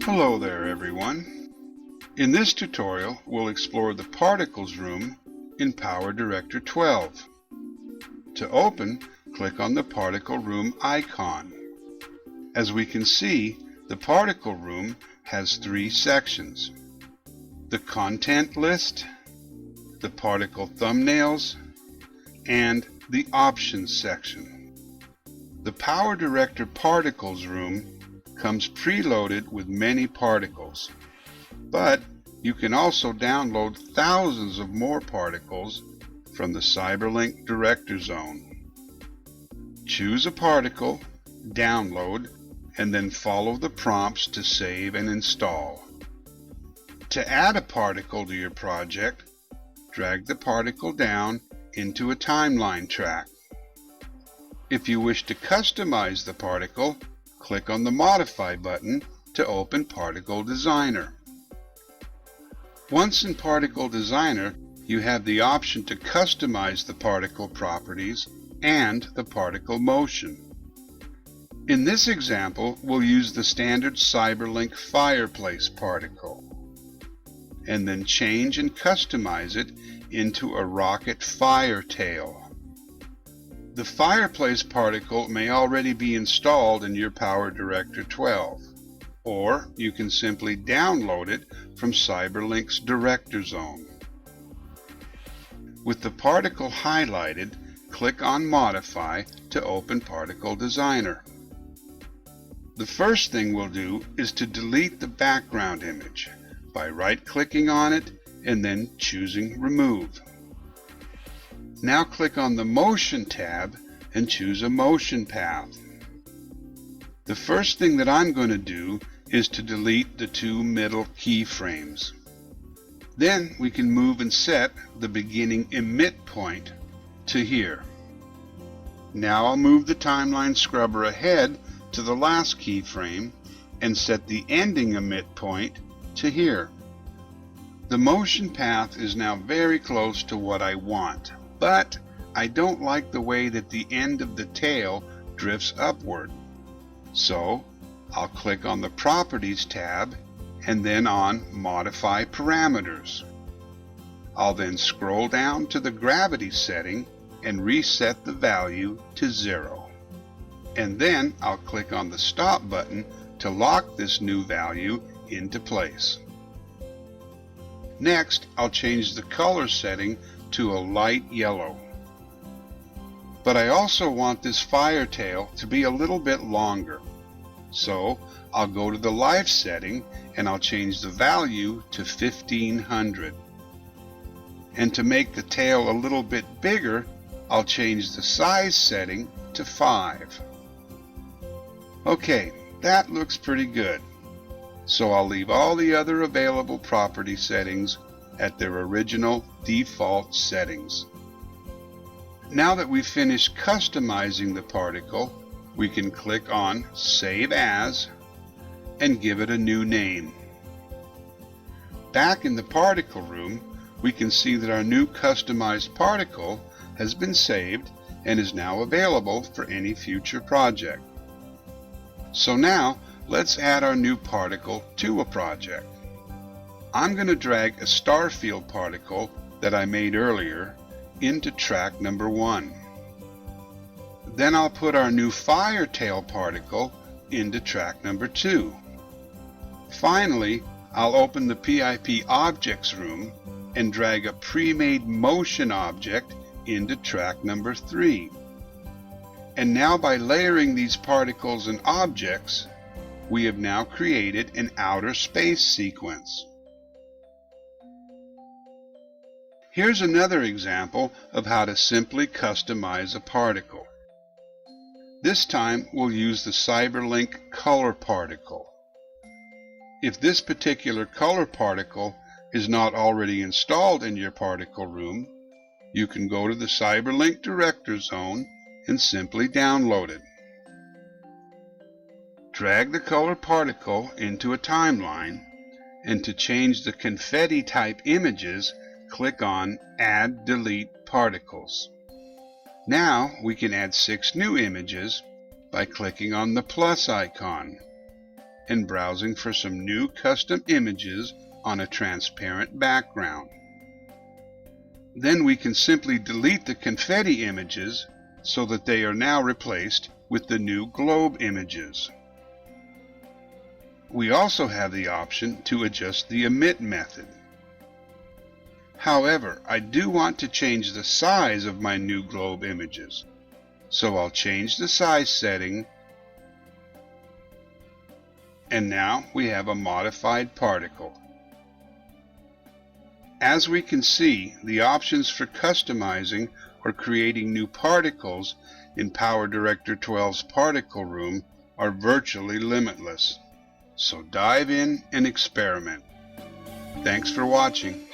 Hello there everyone. In this tutorial we'll explore the Particles room in PowerDirector 12. To open, click on the Particle room icon. As we can see, the Particle room has three sections: the Content List, the Particle Thumbnails, and the Options section. The PowerDirector Particles room comes preloaded with many particles, but you can also download thousands of more particles from the CyberLink Director Zone. Choose a particle, download, and then follow the prompts to save and install. To add a particle to your project, drag the particle down into a timeline track. If you wish to customize the particle, click on the Modify button to open Particle Designer. Once in Particle Designer, you have the option to customize the particle properties and the particle motion. In this example, we'll use the standard CyberLink Fireplace particle, and then change and customize it into a rocket fire tail. The Fireplace particle may already be installed in your PowerDirector 12, or you can simply download it from CyberLink's Director Zone. With the particle highlighted, click on Modify to open Particle Designer. The first thing we'll do is to delete the background image by right-clicking on it and then choosing Remove. Now click on the Motion tab and choose a motion path. The first thing that I'm going to do is to delete the two middle keyframes. Then we can move and set the beginning emit point to here. Now I'll move the timeline scrubber ahead to the last keyframe and set the ending emit point to here. The motion path is now very close to what I want, but I don't like the way that the end of the tail drifts upward. So I'll click on the Properties tab and then on Modify Parameters. I'll then scroll down to the gravity setting and reset the value to 0. And then I'll click on the Stop button to lock this new value into place. Next, I'll change the color setting to a light yellow. But I also want this fire tail to be a little bit longer. So I'll go to the life setting and I'll change the value to 1500. And to make the tail a little bit bigger, I'll change the size setting to 5. Okay, that looks pretty good. So I'll leave all the other available property settings at their original default settings. Now that we've finished customizing the particle, we can click on Save As and give it a new name. Back in the particle room, we can see that our new customized particle has been saved and is now available for any future project. So now, let's add our new particle to a project. I'm going to drag a starfield particle that I made earlier into track number 1. Then I'll put our new fire tail particle into track number 2. Finally, I'll open the PIP Objects room and drag a pre-made motion object into track number 3. And now by layering these particles and objects, we have now created an outer space sequence. Here's another example of how to simply customize a particle. This time we'll use the CyberLink Color particle. If this particular color particle is not already installed in your particle room, you can go to the CyberLink Director Zone and simply download it. Drag the color particle into a timeline, and to change the confetti type images, click on Add Delete Particles. Now we can add 6 new images by clicking on the plus icon. and browsing for some new custom images on a transparent background. Then we can simply delete the confetti images so that they are now replaced with the new globe images. We also have the option to adjust the emit method. However, I do want to change the size of my new globe images, so I'll change the size setting, and now we have a modified particle. As we can see, the options for customizing or creating new particles in PowerDirector 12's particle room are virtually limitless. So dive in and experiment. Thanks for watching.